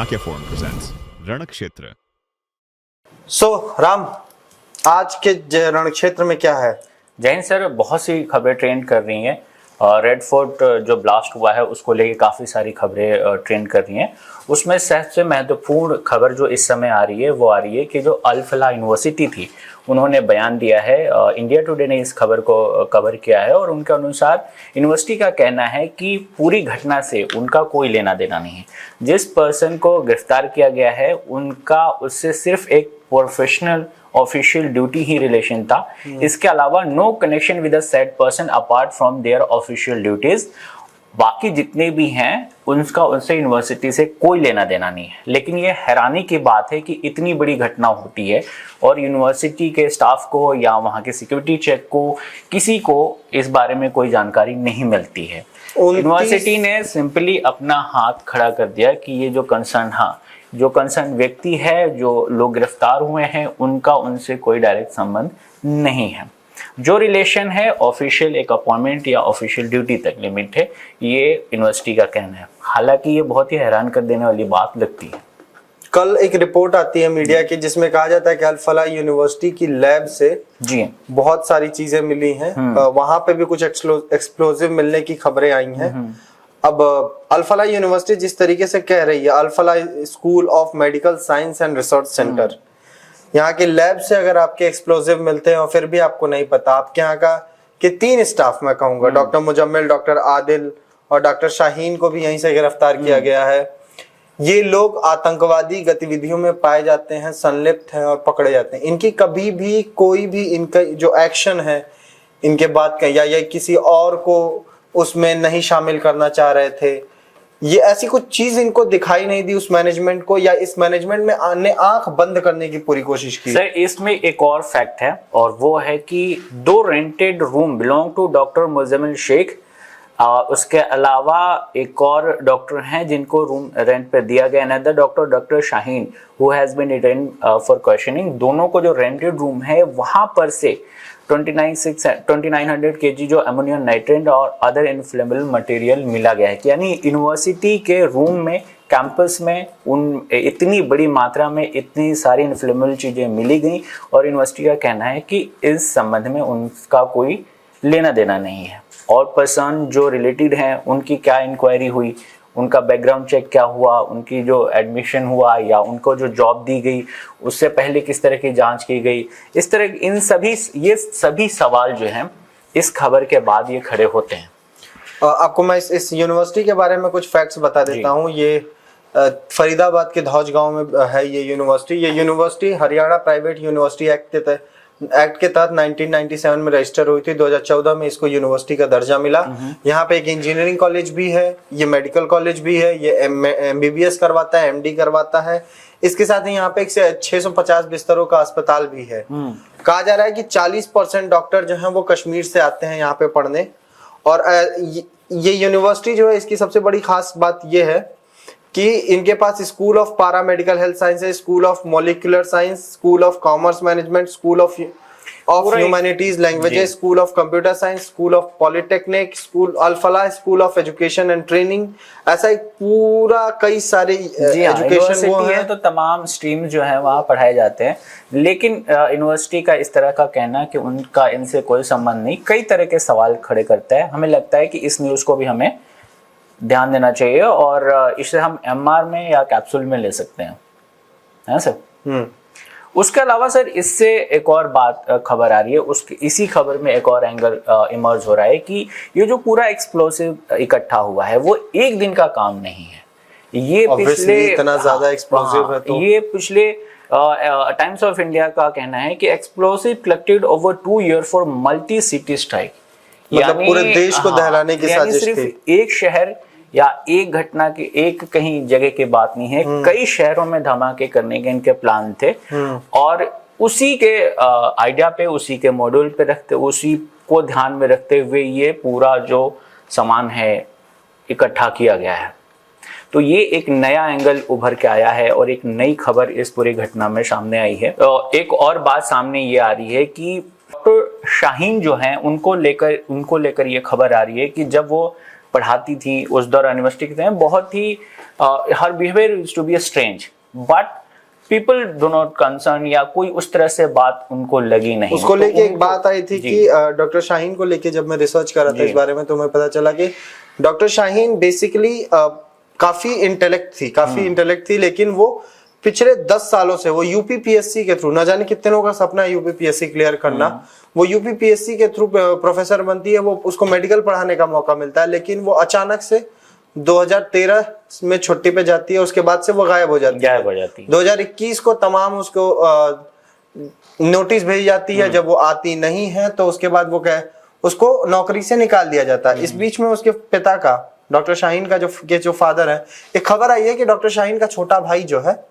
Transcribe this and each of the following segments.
Chanakya Forum presents Ranakshetra. Ram, आज के रण क्षेत्र में क्या है? जैन सर, बहुत सी खबरें ट्रेंड कर रही हैं। रेड फोर्ट जो ब्लास्ट हुआ है उसको लेके काफ़ी सारी खबरें ट्रेंड कर रही हैं। उसमें सबसे महत्वपूर्ण खबर जो इस समय आ रही है वो आ रही है कि जो अल फलाह यूनिवर्सिटी थी उन्होंने बयान दिया है। इंडिया टुडे ने इस खबर को कवर किया है और उनके अनुसार यूनिवर्सिटी का कहना है कि पूरी घटना से उनका कोई लेना देना नहीं है। जिस पर्सन को गिरफ्तार किया गया है उनका उससे सिर्फ एक प्रोफेशनल ऑफिशियल ड्यूटी ही रिलेशन था। इसके अलावा no connection with the said person apart from their official duties. बाकी जितने भी हैं उनका उनसे यूनिवर्सिटी से कोई लेना देना नहीं है। लेकिन ये हैरानी की बात है कि इतनी बड़ी घटना होती है और यूनिवर्सिटी के स्टाफ को या वहाँ के सिक्योरिटी चेक को किसी को इस बारे में कोई जानकारी नहीं मिलती है। यूनिवर्सिटी ने सिंपली अपना हाथ खड़ा कर दिया कि ये जो कंसर्न व्यक्ति है, जो लोग गिरफ्तार हुए हैं, उनका उनसे कोई डायरेक्ट संबंध नहीं है। जो रिलेशन है ऑफिशियल एक अपॉइंटमेंट या ऑफिशियल ड्यूटी तक लिमिट है, ये यूनिवर्सिटी का कहना है। हालांकि ये बहुत ही हैरान कर देने वाली बात लगती है। कल एक रिपोर्ट आती है मीडिया की जिसमें कहा जाता है कि अल फलाह यूनिवर्सिटी की लैब से जी बहुत सारी चीजें मिली हैं। वहां पे भी कुछ एक्सप्लोजिव मिलने की खबरें आई हैं। अब अल फलाह यूनिवर्सिटी जिस तरीके से कह रही है, Al Falah school of Medical Science and Research Centre, यहाँ के लैब से अगर आपके एक्सप्लोजिव मिलते हैं और फिर भी आपको नहीं पता, आपके यहाँ का कि 3 स्टाफ मैं कहूंगा, डॉक्टर मुजम्मिल, डॉक्टर आदिल और डॉक्टर शाहीन को भी यहीं से गिरफ्तार किया गया है। ये लोग आतंकवादी गतिविधियों में पाए जाते हैं, संलिप्त हैं और पकड़े जाते हैं। इनकी कभी भी कोई भी इनका जो एक्शन है इनके बाद का या किसी और को उसमें नहीं शामिल करना चाह रहे थे, ये ऐसी कुछ चीज इनको दिखाई नहीं दी उस मैनेजमेंट को, या इस मैनेजमेंट में आने आंख बंद करने की पूरी कोशिश की। सर, इसमें एक और फैक्ट है और वो है कि 2 rented room belong to doctor Muzammil Sheikh. उसके अलावा एक और डॉक्टर हैं जिनको रूम रेंट पे दिया गया, another doctor Shaheen who has been detained for questioning. दोनों को जो रेंटेड रूम है वहां पर से 2900 kg जो अमोनियम नाइट्रेट और अदर इनफ्लेमेबल मटेरियल मिला गया है। यानी यूनिवर्सिटी के रूम में, कैंपस में इतनी बड़ी मात्रा में इतनी सारी इनफ्लेमेबल चीजें मिली गई और यूनिवर्सिटी का कहना है कि इस संबंध में उनका कोई लेना देना नहीं है। और पर्सन जो रिलेटेड हैं उनकी क्या इंक्वायरी हुई, उनका बैकग्राउंड चेक क्या हुआ, उनकी जो एडमिशन हुआ या उनको जो जॉब दी गई उससे पहले किस तरह की जांच की गई, इस तरह ये सभी सवाल जो हैं इस खबर के बाद ये खड़े होते हैं। आपको मैं इस यूनिवर्सिटी के बारे में कुछ फैक्ट्स बता देता हूँ। ये फरीदाबाद के धौज गांव में है ये university Haryana private university act के तहत 1997 में रजिस्टर हुई थी। 2014 में इसको यूनिवर्सिटी का दर्जा मिला। यहाँ पे एक इंजीनियरिंग कॉलेज भी है, ये मेडिकल कॉलेज भी है, ये MBBS करवाता है, MD करवाता है। इसके साथ ही यहाँ पे 650 बिस्तरों का अस्पताल भी है। कहा जा रहा है कि 40% डॉक्टर जो हैं वो कश्मीर से आते हैं यहाँ पे पढ़ने। और ये यूनिवर्सिटी जो है इसकी सबसे बड़ी खास बात ये है कि इनके पास school of paramedical health sciences, school of molecular science, school of commerce management, school of humanities languages, school of computer science, school of polytechnic, school Al Falah school of education and training, ऐसा एक पूरा कई सारे एजुकेशन वो है। तो तमाम stream जो है वहाँ पढ़ाए जाते हैं। लेकिन यूनिवर्सिटी का इस तरह का कहना कि उनका इनसे कोई संबंध नहीं, कई तरह के सवाल खड़े करता है। हमें लगता है कि इस न्यूज को भी हमें ध्यान देना चाहिए और इसे हम MR में या कैप्सूल में ले सकते हैं, है सर। उसके अलावा सर इससे एक और बात खबर आ रही है, उसके इसी खबर में एक और एंगल इमर्ज हो रहा है कि ये जो पूरा एक्सप्लोसिव इकट्ठा हुआ है वो एक दिन का काम नहीं है। ये पिछले इतना ज्यादा एक्सप्लोसिव है तो ये पिछले टाइम्स ऑफ इंडिया का कहना है कि explosive collected over 2 years for multi city strike. मतलब पूरे देश को दहलाने की साजिश थी। सिर्फ एक शहर या एक घटना की एक कहीं जगह की बात नहीं है, कई शहरों में धमाके करने के इनके प्लान थे और उसी के आइडिया पे, उसी के मॉड्यूल पे रखते, उसी को ध्यान में रखते हुए ये पूरा जो सामान है इकट्ठा किया गया है। तो ये एक नया एंगल उभर के आया है और एक नई खबर इस पूरी घटना में सामने आई है। एक और बात सामने ये आ रही है कि डॉक्टर शाहीन जो हैं उनको लेकर ये खबर आ रही है कि जब वो पढ़ाती थी उस दौरान यूनिवर्सिटी के टाइम, बहुत ही her behaviour used to be strange, but people do not concern, या कोई उस तरह से बात उनको लगी नहीं। उसको लेके एक बात आई थी कि डॉक्टर शाहीन को लेके जब मैं रिसर्च कर रहा था इस बारे में, तो मैं पता चला कि डॉक्टर शाहीन बेसिकली काफी इंटेलेक्ट थी, लेकिन वो पिछले 10 सालों से वो यूपीपीएससी के थ्रू, ना जाने कितने लोगों का सपना है यूपीपीएससी क्लियर करना, वो यूपीपीएससी के थ्रू प्रोफेसर बनती है, वो उसको मेडिकल पढ़ाने का मौका मिलता है, लेकिन वो अचानक से 2013 में छुट्टी पे जाती है, उसके बाद से वो गायब हो जाती है। 2021 को तमाम उसको नोटिस भेजी जाती है, जब वो आती नहीं है तो उसके बाद वो उसको नौकरी से निकाल दिया जाता है। इस बीच में उसके पिता का, डॉक्टर शाहीन का जो फादर है, एक खबर आई है कि डॉक्टर शाहीन का छोटा भाई जो है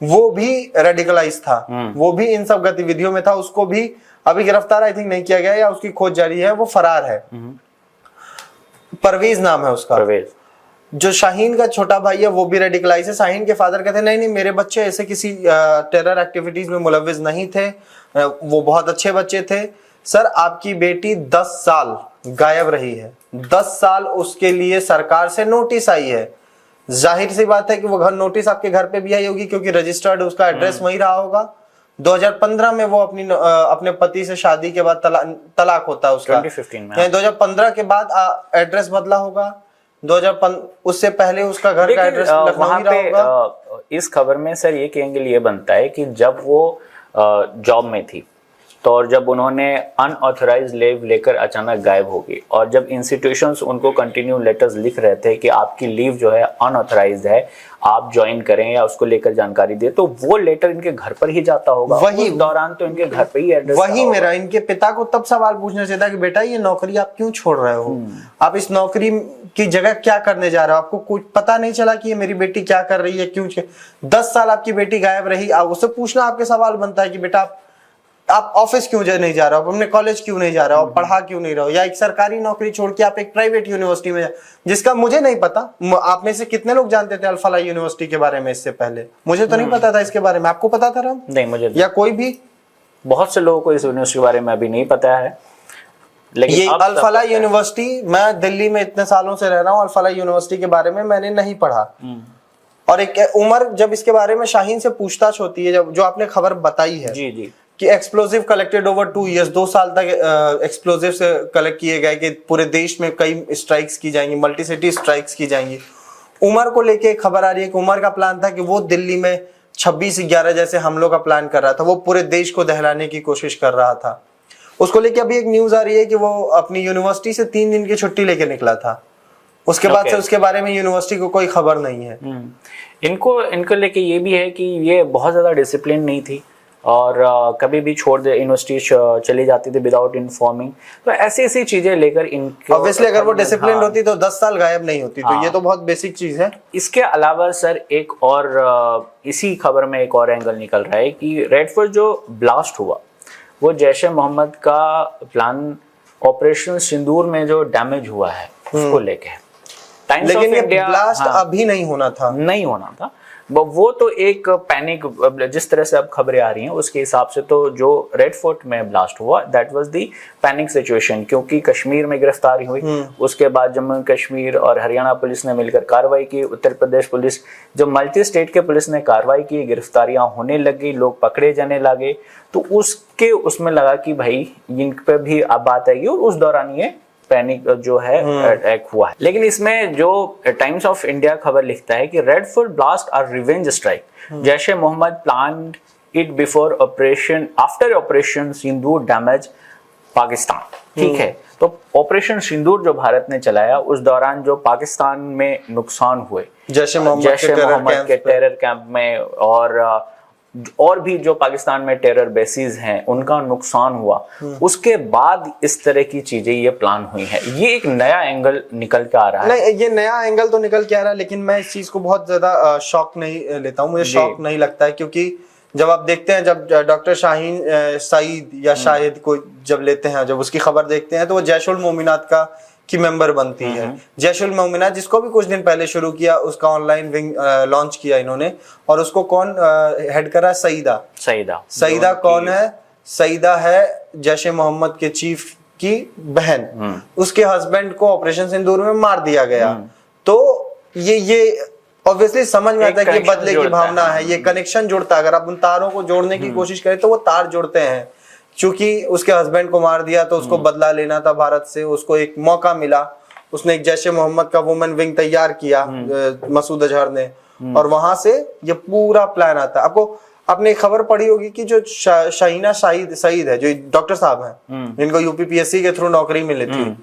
वो भी रेडिकलाइज था, वो भी इन सब गतिविधियों में था, उसको भी अभी गिरफ्तार आई थिंक नहीं किया गया, या उसकी खोज जारी है, वो फरार है। परवेज नाम है उसका। जो शाहीन का छोटा भाई है वो भी रेडिकलाइज है। शाहीन के फादर कहते हैं नहीं मेरे बच्चे ऐसे किसी टेरर एक्टिविटीज में मुलविस नहीं थे, वो बहुत अच्छे बच्चे थे। सर आपकी बेटी 10 साल गायब रही है, 10 साल उसके लिए सरकार से नोटिस आई है। जाहिर सी बात है कि वो घर नोटिस आपके घर पे भी आई होगी, क्योंकि रजिस्टर्ड उसका एड्रेस वही रहा होगा। 2015 में वो अपने पति से शादी के बाद तलाक होता है उसका, 2015 में। 2015 के बाद एड्रेस बदला होगा, 2015 उससे पहले उसका घर का एड्रेस लखनऊ ही रहा होगा। इस खबर में सर ये एंगल ये बनता है कि जब वो जॉब में थी तो, और जब उन्होंने अनऑथराइज्ड लीव लेकर अचानक गायब हो गई, और जब इंस्टीट्यूशंस उनको कंटिन्यू लेटर्स लिख रहे थे कि आपकी लीव जो है अनऑथराइज्ड है, आप ज्वाइन करें या उसको लेकर जानकारी दे, तो वो लेटर इनके घर पर ही जाता होगा। वही उस दौरान तो इनके घर पे ही एड्रेस, वही मेरा इनके पिता को तब सवाल पूछना चाहिए था कि बेटा ये नौकरी आप क्यों छोड़ रहे हो, आप इस नौकरी की जगह क्या करने जा रहे हो, आपको कुछ पता नहीं चला कि ये मेरी बेटी क्या कर रही है, क्यों 10 साल आपकी बेटी गायब रही। उससे पूछना आपके सवाल बनता है कि बेटा आप ऑफिस क्यों नहीं जा रहे हो, अपने कॉलेज क्यों नहीं जा रहे हो, पढ़ा क्यों नहीं रहे हो, या एक सरकारी नौकरी छोड़ के आप एक प्राइवेट यूनिवर्सिटी में, जिसका मुझे नहीं पता, आप में से कितने लोग जानते थे अल-फलाह यूनिवर्सिटी के बारे में इससे पहले? मुझे तो नहीं पता था इसके बारे में, आपको पता था राम? नहीं, मुझे या कोई भी, बहुत से लोगों को इस यूनिवर्सिटी के बारे में अभी नहीं पता है। लेकिन ये अल-फलाह यूनिवर्सिटी, मैं दिल्ली में इतने सालों से रह रहा हूँ, अल-फलाह यूनिवर्सिटी के बारे में मैंने नहीं पढ़ा। और एक उमर जब इसके बारे में शाहीन से पूछताछ होती है, जब जो आपने खबर बताई है जी कि एक्सप्लोजिव कलेक्टेड ओवर 2 years, 2 साल तक एक्सप्लोजिव से कलेक्ट किए गए, कि पूरे देश में कई स्ट्राइक्स की जाएंगी, मल्टी सिटी स्ट्राइक्स की जाएंगी। उमर को लेके खबर आ रही है कि उमर का प्लान था कि वो दिल्ली में 26/11 जैसे हमलों का प्लान कर रहा था, वो पूरे देश को दहलाने की कोशिश कर रहा था। उसको लेके अभी एक न्यूज आ रही है कि वो अपनी यूनिवर्सिटी से 3 दिन की छुट्टी लेके निकला था, उसके बाद से उसके बारे में यूनिवर्सिटी को कोई खबर नहीं है। इनको लेके ये भी है कि ये बहुत ज्यादा डिसिप्लिन नहीं थी, और कभी भी छोड़ दे यूनिवर्सिटी चली जाती थी विदाउट इन्फॉर्मिंग। तो ऐसी चीजें लेकर इनको, ऑब्वियसली अगर वो डिसिप्लिन होती तो 10 साल गायब नहीं होती। तो ये तो बहुत बेसिक चीज है। इसके अलावा सर एक और इसी खबर में एक और एंगल निकल रहा है कि रेड फोर्ट जो ब्लास्ट हुआ वो जैश ए मोहम्मद का प्लान ऑपरेशन सिंदूर में जो डैमेज हुआ है उसको लेके, लेकिन ये ब्लास्ट अभी नहीं होना था, वो तो एक पैनिक, जिस तरह से अब खबरें आ रही हैं उसके हिसाब से तो जो रेड फोर्ट में ब्लास्ट हुआ that was the panic situation, क्योंकि कश्मीर में गिरफ्तारी हुई, उसके बाद जम्मू कश्मीर और हरियाणा पुलिस ने मिलकर कार्रवाई की, उत्तर प्रदेश पुलिस, जो मल्टी स्टेट के पुलिस ने कार्रवाई की, गिरफ्तारियां होने लगी, लोग पकड़े जाने लगे, तो उसमें लगा कि भाई इन पे भी अब बात आएगी, और उस दौरान ये पैनिक जो है अटैक हुआ है। लेकिन इसमें जो टाइम्स ऑफ इंडिया खबर लिखता है कि Red Fort blast are revenge strike, Jaish e Mohammed planned it before operation, after operation Sindoor damage Pakistan. ठीक है, तो ऑपरेशन सिंदूर जो भारत ने चलाया उस दौरान जो पाकिस्तान में नुकसान हुए जैश ए मोहम्मद के टेरर कैंप में, और भी जो पाकिस्तान में टेरर बेसिस हैं उनका नुकसान हुआ, उसके बाद इस तरह की चीजें ये प्लान हुई है। ये एक नया एंगल निकल के आ रहा है। नहीं, ये नया एंगल तो निकल के आ रहा है, लेकिन मैं इस चीज को बहुत ज्यादा शौक नहीं लेता हूँ, मुझे शौक नहीं लगता है, क्योंकि जब आप देखते हैं, जब डॉक्टर शाहीन सईद या शाहिद को जब लेते हैं, जब उसकी खबर देखते हैं, तो वो जैशुल मोमिनात की मेंबर बनती है। जैशुल मोमिनात जिसको भी कुछ दिन पहले शुरू किया, उसका ऑनलाइन विंग लॉन्च किया इन्होंने, और उसको कौन हेड करा? सईदा कौन है? सईदा है जैश ए मोहम्मद के चीफ की बहन, उसके हस्बैंड को ऑपरेशन सिंदूर में मार दिया गया। तो ये ऑब्वियसली समझ में आता है कि ये बदले की भावना है, ये कनेक्शन जुड़ता है। अगर आप उन तारों को जोड़ने की कोशिश करें तो वो तार जुड़ते हैं। क्योंकि उसके हस्बैंड को मार दिया तो उसको बदला लेना था भारत से, उसको एक मौका मिला, उसने एक जैश ए मोहम्मद का वुमेन विंग तैयार किया मसूद अजहर ने, और वहां से ये पूरा प्लान आता है। आपने खबर पढ़ी होगी कि जो शाहीना सईद है, जो डॉक्टर साहब हैं जिनको यूपीपीएससी के थ्रू नौकरी मिली थी,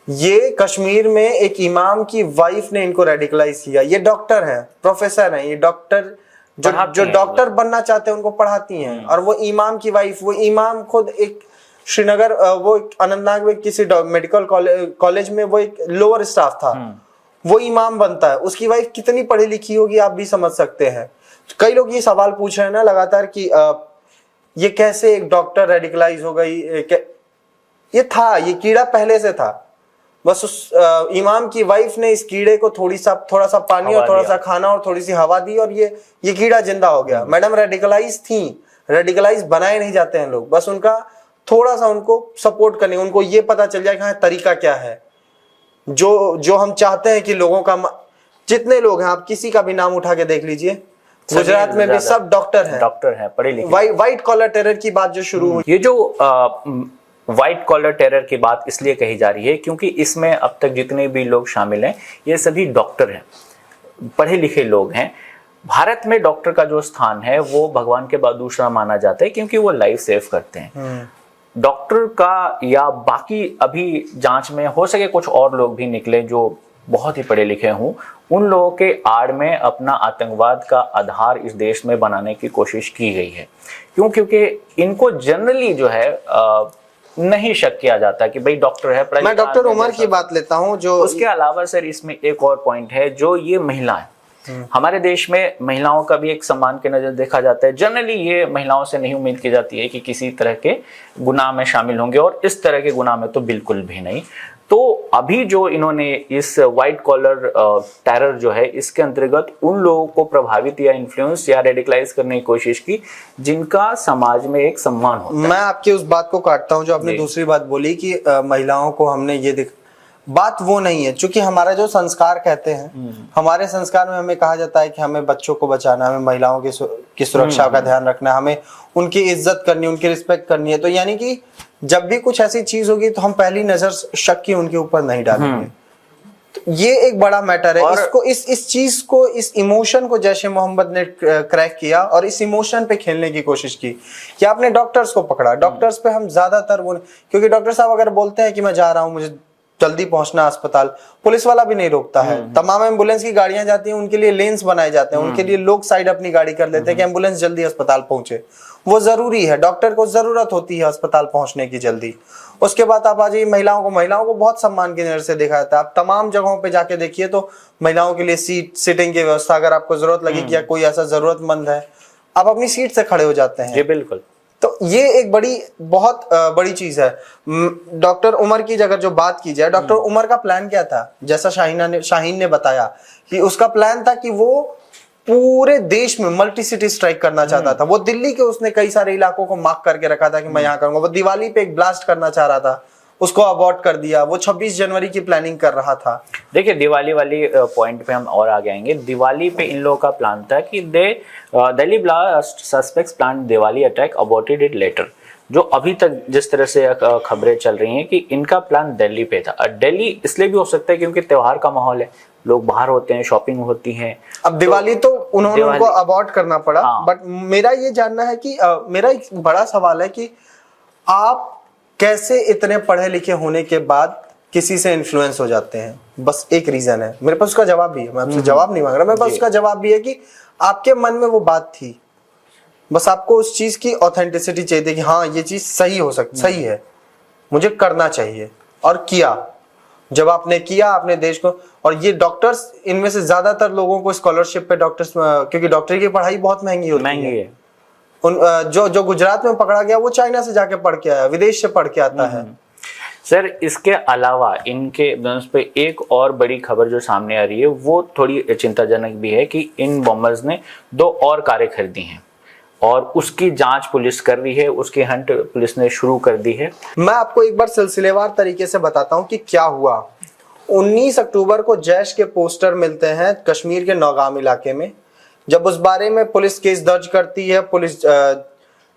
ये कश्मीर में एक इमाम की वाइफ ने इनको रेडिकलाइज किया। ये डॉक्टर हैं, प्रोफेसर हैं, ये डॉक्टर जो डॉक्टर बनना चाहते हैं उनको पढ़ाती हैं। और वो इमाम की वाइफ, वो इमाम खुद एक श्रीनगर, वो अनंतनाग में किसी मेडिकल कॉलेज में वो एक लोअर स्टाफ था, वो इमाम बनता है। उसकी वाइफ कितनी पढ़ी लिखी होगी आप भी समझ सकते हैं। कई लोग ये सवाल पूछ रहे हैं ना लगातार कि ये कैसे एक डॉक्टर रेडिकलाइज हो गई। ये कीड़ा पहले से था, बस उस इमाम की वाइफ ने इस कीड़े को थोड़ा सा पानी और थोड़ा सा खाना और थोड़ी सी हवा दी और ये कीड़ा जिंदा हो गया। मैडम रेडिकलाइज थी, रेडिकलाइज बनाए नहीं जाते हैं लोग, बस उनका थोड़ा सा उनको सपोर्ट करने, उनको ये पता चल जाए कि हाँ तरीका क्या है। जो हम चाहते हैं कि लोगों का, जितने लोग हैं आप किसी का भी नाम उठा के देख लीजिए, गुजरात में भी सब डॉक्टर हैं, पढ़े लिखे। व्हाइट कॉलर टेरर की बात जो शुरू हुई, ये जो व्हाइट कॉलर टेरर की बात इसलिए कही जा रही है क्योंकि इसमें अब तक जितने भी लोग शामिल हैं ये सभी डॉक्टर हैं, पढ़े लिखे लोग हैं। भारत में डॉक्टर का जो स्थान है वो भगवान के बाद दूसरा माना जाता है क्योंकि वो लाइफ सेव करते हैं। डॉक्टर का या बाकी अभी जांच में हो सके कुछ और लोग भी निकले जो बहुत ही पढ़े लिखे हों, उन लोगों के आड़ में अपना आतंकवाद का आधार इस देश में बनाने की कोशिश की गई है। क्योंकि इनको जनरली जो है नहीं शक किया जाता कि भाई डॉक्टर है। मैं डॉक्टर उमर की बात लेता हूं जो उसके अलावा सर इसमें एक और पॉइंट है, जो ये महिलाएं, हमारे देश में महिलाओं का भी एक सम्मान के नजर देखा जाता है। जनरली ये महिलाओं से नहीं उम्मीद की जाती है कि किसी तरह के गुनाह में शामिल होंगे, और इस तरह के गुनाह में तो बिल्कुल भी नहीं। तो अभी जो इन्होंने इस व्हाइट कॉलर टेरर जो है इसके अंतर्गत उन लोगों को प्रभावित या इन्फ्लुएंस या रेडिकलाइज करने की कोशिश की जिनका समाज में एक सम्मान होता है। मैं आपकी उस बात को काटता हूं जो आपने दूसरी बात बोली कि महिलाओं को हमने ये बात वो नहीं है, क्योंकि हमारा जो संस्कार कहते हैं, हमारे संस्कार में हमें कहा जाता है कि हमें बच्चों को बचाना, हमें महिलाओं की सुरक्षा का ध्यान रखना, हमें उनकी इज्जत करनी, उनकी रिस्पेक्ट करनी है। तो यानी कि जब भी कुछ ऐसी चीज होगी तो हम पहली नजर शक की उनके ऊपर नहीं डालेंगे। तो ये एक बड़ा मैटर है। इसको इस चीज को, इस इमोशन को जैश ए मोहम्मद ने क्रैक किया और इस इमोशन पे खेलने की कोशिश की कि आपने डॉक्टर्स को पकड़ा। डॉक्टर्स पे हम ज्यादातर वो, क्योंकि डॉक्टर साहब अगर बोलते हैं कि मैं जा रहा हूं, मुझे जल्दी पहुंचना अस्पताल, पुलिस वाला भी नहीं रोकता है। तमाम एम्बुलेंस की गाड़ियां जाती हैं, उनके लिए लेन्स बनाए जाते हैं, उनके लिए लोग साइड अपनी गाड़ी कर लेते हैं कि एम्बुलेंस जल्दी अस्पताल पहुंचे। वो जरूरी है, डॉक्टर को जरूरत होती है अस्पताल पहुंचने की जल्दी। उसके बाद आप आ जाइए महिलाओं को बहुत सम्मान की नजर से देखा जाता है। आप तमाम जगहों पे जाके देखिए तो महिलाओं के लिए सीटिंग की व्यवस्था, अगर आपको जरूरत लगी कि कोई ऐसा जरूरतमंद है, आप अपनी सीट से खड़े हो जाते हैं। जी बिल्कुल। तो ये एक बहुत बड़ी चीज है। डॉक्टर उमर की अगर जो बात की जाए, डॉक्टर उमर का प्लान क्या था, जैसा शाहीन ने बताया कि उसका प्लान था कि वो पूरे देश में मल्टी सिटी स्ट्राइक करना चाहता था। वो दिल्ली के उसने कई सारे इलाकों को मार्क करके रखा था कि मैं यहाँ करूंगा। वो दिवाली पे एक ब्लास्ट करना चाह रहा था, उसको अबॉर्ट कर दिया। वो 26 जनवरी की प्लानिंग कर रहा था। देखिए दिवाली वाली पॉइंट पे हम और आगे आएंगे। दिवाली पे इन लोगों का प्लान था कि Delhi blast suspects plan Diwali attack aborted it later. जो अभी तक जिस तरह से खबरें चल रही हैं कि इनका प्लान दिल्ली पे था। दिल्ली इसलिए भी हो सकता है क्योंकि त्योहार का माहौल है, लोग बाहर होते हैं, शॉपिंग होती है। अब दिवाली तो उन्होंने उनको अबॉर्ट करना पड़ा। बट मेरा ये जानना है कि मेरा एक बड़ा सवाल है कि आप कैसे इतने पढ़े लिखे होने के बाद किसी से इन्फ्लुएंस हो जाते हैं। बस एक रीजन है, मेरे पास उसका जवाब भी है, मैं आपसे जवाब नहीं मांग रहा, मेरे पास उसका जवाब भी है कि आपके मन में वो बात थी, बस आपको उस चीज की ऑथेंटिसिटी चाहिए थी कि हाँ ये चीज सही है, मुझे करना चाहिए, और किया। जब आपने किया, आपने देश को, और ये डॉक्टर्स, इनमें से ज्यादातर लोगों को स्कॉलरशिप पे डॉक्टर्स, क्योंकि डॉक्टरी की पढ़ाई बहुत महंगी होती है। जो गुजरात में पकड़ा गया वो चाइना से जाके पढ़ के आया, विदेश से पढ़ के आता है। सर इसके अलावा इनके पे एक और बड़ी खबर जो सामने आ रही है वो थोड़ी चिंताजनक भी है कि इन बॉम्बर्स ने 2 और कारें खरीदी हैं और उसकी जांच पुलिस कर रही है, उसकी हंट पुलिस ने शुरू कर दी है। मैं आपको एक बार सिलसिलेवार तरीके से बताता हूं कि क्या हुआ। 19 अक्टूबर को जैश के पोस्टर मिलते हैं कश्मीर के नौगाम इलाके में। जब उस बारे में पुलिस केस दर्ज करती है, पुलिस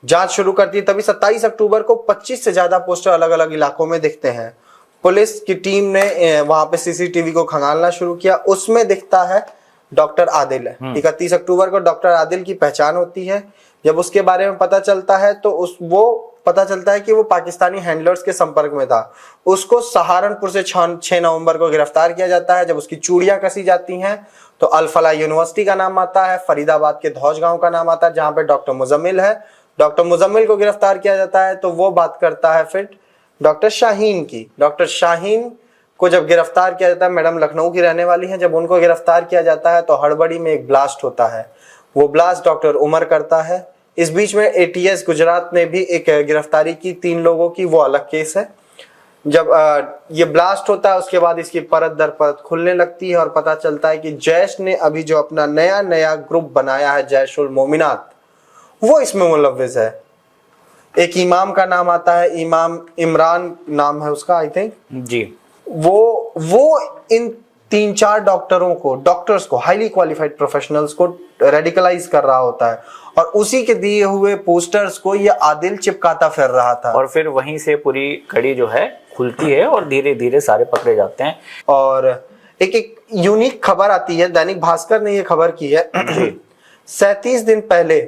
जांच शुरू करती है, तभी 27 अक्टूबर को 25 से ज्यादा पोस्टर अलग अलग इलाकों में दिखते हैं। पुलिस की टीम ने वहां पे सीसीटीवी को खंगालना शुरू किया, उसमें दिखता है डॉक्टर आदिल है। 31 अक्टूबर को डॉक्टर आदिल की पहचान होती है। जब उसके बारे में पता चलता है तो वो पता चलता है कि वो पाकिस्तानी हैंडलर्स के संपर्क में था। उसको सहारनपुर से 6 नवंबर को गिरफ्तार किया जाता है। जब उसकी चूड़ियां कसी जाती हैं तो अल फलाह यूनिवर्सिटी का नाम आता है, फरीदाबाद के धौज गांव का नाम आता है जहां पे डॉक्टर मुजम्मिल है। डॉक्टर मुजम्मिल को गिरफ्तार किया जाता है तो वो बात करता है फिर डॉक्टर शाहीन की। डॉक्टर शाहीन को जब गिरफ्तार किया जाता है, मैडम लखनऊ की रहने वाली है, जब उनको गिरफ्तार किया जाता है तो हड़बड़ी में एक ब्लास्ट होता है। वो ब्लास्ट डॉक्टर उमर करता है। इस बीच में एटीएस गुजरात ने भी एक गिरफ्तारी की 3 लोगों की, वो अलग केस है। जब ये ब्लास्ट होता है उसके बाद इसकी परत दर परत खुलने लगती है और पता चलता है कि जैश ने अभी जो अपना नया ग्रुप बनाया है जैशुल मोमिनात, वो इसमें मुलव्विस है। एक इमाम का नाम आता है, इमाम इमरान नाम है उसका, आई थिंक जी। वो इन 3-4 डॉक्टर्स को हाईली क्वालिफाइड प्रोफेशनल्स को रेडिकलाइज कर रहा होता है और उसी के दिए हुए पोस्टर्स को ये आदिल चिपकाता फिर रहा था। और फिर वहीं से पूरी कड़ी जो है खुलती है और धीरे धीरे सारे पकड़े जाते हैं। और एक यूनिक खबर आती है, दैनिक भास्कर ने ये खबर की है। 37 दिन पहले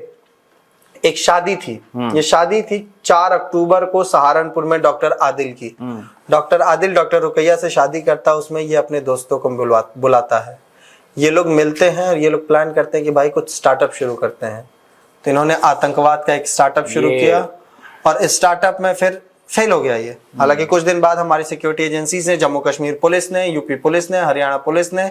एक शादी थी। ये शादी थी 4 अक्टूबर को सहारनपुर में डॉक्टर आदिल की। डॉक्टर आदिल डॉक्टर रुकैया से शादी करता है। उसमें ये अपने दोस्तों को बुलाता है। ये लोग मिलते हैं और ये लोग प्लान करते हैं कि भाई कुछ स्टार्टअप शुरू करते हैं। तो इन्होंने आतंकवाद का एक स्टार्टअप शुरू किया और इस स्टार्टअप में फिर फेल हो गया ये। हालांकि कुछ दिन बाद हमारी सिक्योरिटी एजेंसीज ने, जम्मू कश्मीर पुलिस ने, यूपी पुलिस ने, हरियाणा पुलिस ने,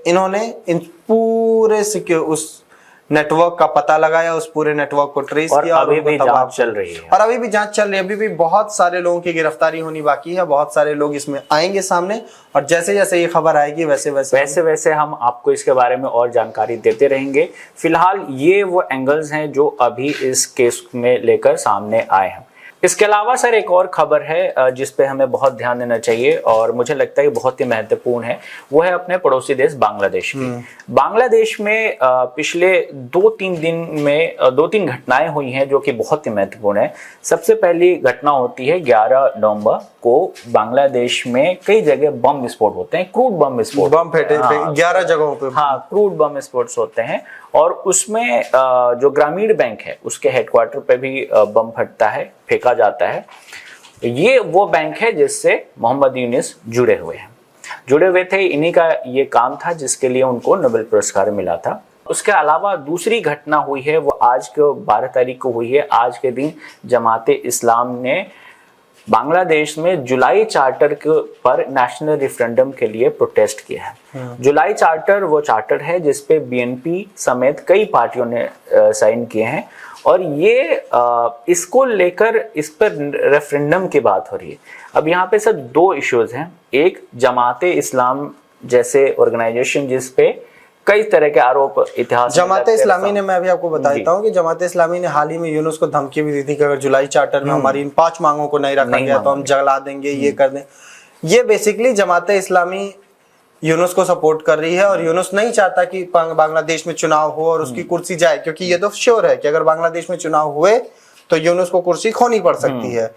इन्होंने इन पूरे उस नेटवर्क का पता लगाया, उस पूरे नेटवर्क को ट्रेस किया और अभी भी जांच चल रही है। और अभी भी जांच चल रही है। अभी भी बहुत सारे लोगों की गिरफ्तारी होनी बाकी है। बहुत सारे लोग इसमें आएंगे सामने और जैसे जैसे ये खबर आएगी वैसे हम आपको इसके बारे में और जानकारी देते रहेंगे। फिलहाल ये वो एंगल्स हैं जो अभी इस केस में लेकर सामने आए हैं। इसके अलावा सर एक और खबर है जिस पे हमें बहुत ध्यान देना चाहिए और मुझे लगता है कि बहुत ही महत्वपूर्ण है, वो है अपने पड़ोसी देश बांग्लादेश की। बांग्लादेश में पिछले 2-3 दिन में 2-3 घटनाएं हुई हैं जो कि बहुत ही महत्वपूर्ण है। सबसे पहली घटना होती है 11 नवंबर को बांग्लादेश में कई जगह बम विस्फोट होते हैं, क्रूड बम विस्फोट, बम फटे 11 जगहों पे। हाँ, क्रूड बम विस्फोट होते हैं और उसमें जो ग्रामीण बैंक है उसके हेडक्वार्टर पे भी बम फटता है, फेंका जाता है। ये वो बैंक है जिससे मोहम्मद यूनिस जुड़े हुए थे। इन्हीं का ये काम था जिसके लिए उनको नोबेल पुरस्कार मिला था। उसके अलावा दूसरी घटना हुई है वो आज के 12 तारीख को हुई है। आज के दिन जमाते इस्लाम ने बांग्लादेश में जुलाई चार्टर के पर नेशनल रेफरेंडम के लिए प्रोटेस्ट किया है। जुलाई चार्टर वो चार्टर है जिसपे बीएनपी समेत कई पार्टियों ने साइन किए हैं और ये इसको लेकर इस पर रेफरेंडम की बात हो रही है। अब यहाँ पे सर 2 इश्यूज हैं। एक, जमाते इस्लाम जैसे ऑर्गेनाइजेशन जिस पे कई तरह के आरोप इतिहास जमाते इस्लामी ने, मैं अभी आपको बता देता हूँ कि जमाते इस्लामी ने हाल ही में यूनुस को धमकी भी दी थी कि अगर जुलाई चार्टर में हमारी इन 5 मांगों को नहीं रखा गया तो हम जला देंगे, ये कर दें। ये बेसिकली जमाते इस्लामी यूनुस को सपोर्ट कर रही है और यूनुस नहीं चाहता कि बांग्लादेश में चुनाव हो और उसकी कुर्सी जाए, क्योंकि ये तो श्योर है कि अगर बांग्लादेश में चुनाव हुए तो यूनुस को कुर्सी खोनी पड़ सकती है।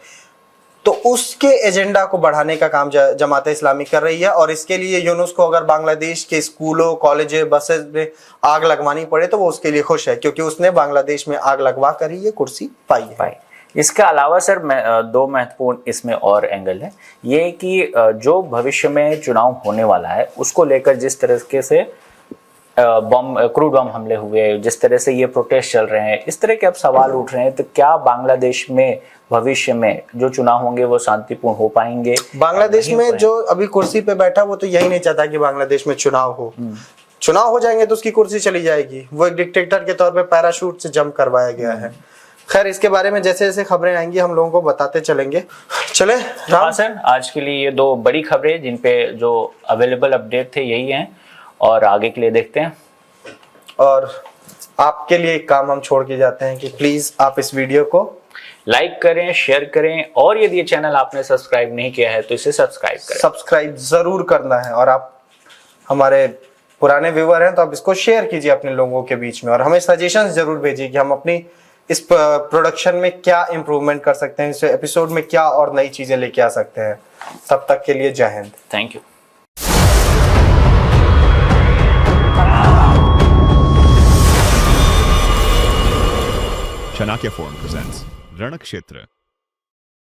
तो उसके एजेंडा को बढ़ाने का काम जमात इस्लामी कर रही है और इसके लिए यूनुस को अगर बांग्लादेश के स्कूलों, कॉलेज, बसेस में आग लगवानी पड़े तो वो उसके लिए खुश है, क्योंकि उसने बांग्लादेश में आग लगवा कर ही ये कुर्सी पाई है। इसके अलावा सर 2 महत्वपूर्ण इसमें और एंगल है। ये कि जो भविष्य में चुनाव होने वाला है उसको लेकर जिस तरीके से क्रूड बम हमले हुए, जिस तरह से ये प्रोटेस्ट चल रहे हैं, इस तरह के अब सवाल उठ रहे हैं, तो क्या बांग्लादेश में भविष्य में जो चुनाव होंगे वो शांतिपूर्ण हो पाएंगे? बांग्लादेश में जो अभी कुर्सी पे बैठा वो तो यही नहीं चाहता कि बांग्लादेश में चुनाव हो। चुनाव हो जाएंगे तो उसकी कुर्सी चली जाएगी। वो एक डिक्टेटर के तौर पे पैराशूट से जंप करवाया गया है। खैर, इसके बारे में जैसे जैसे खबरें आएंगी हम लोगों को बताते चलेंगे। चले हाँ सर, आज के लिए ये 2 बड़ी खबरें जिन पे जो अवेलेबल अपडेट थे यही हैं और आगे के लिए देखते हैं। और आपके लिए एक काम हम छोड़ के जाते हैं कि प्लीज आप इस वीडियो को लाइक करें, शेयर करें, और यदि ये चैनल आपने सब्सक्राइब नहीं किया है तो इसे सब्सक्राइब करें। सब्सक्राइब जरूर करना है, और आप हमारे पुराने व्यूअर हैं तो आप इसको शेयर कीजिए अपने लोगों के बीच में, और हमें सजेशंस जरूर भेजिए कि हम अपनी इस प्रोडक्शन में क्या इंप्रूवमेंट कर सकते हैं, इस एपिसोड में क्या और नई चीजें लेके आ सकते हैं। तब तक के लिए जय Hind. Thank you. Chanakya Forum presents Ranakkshetra.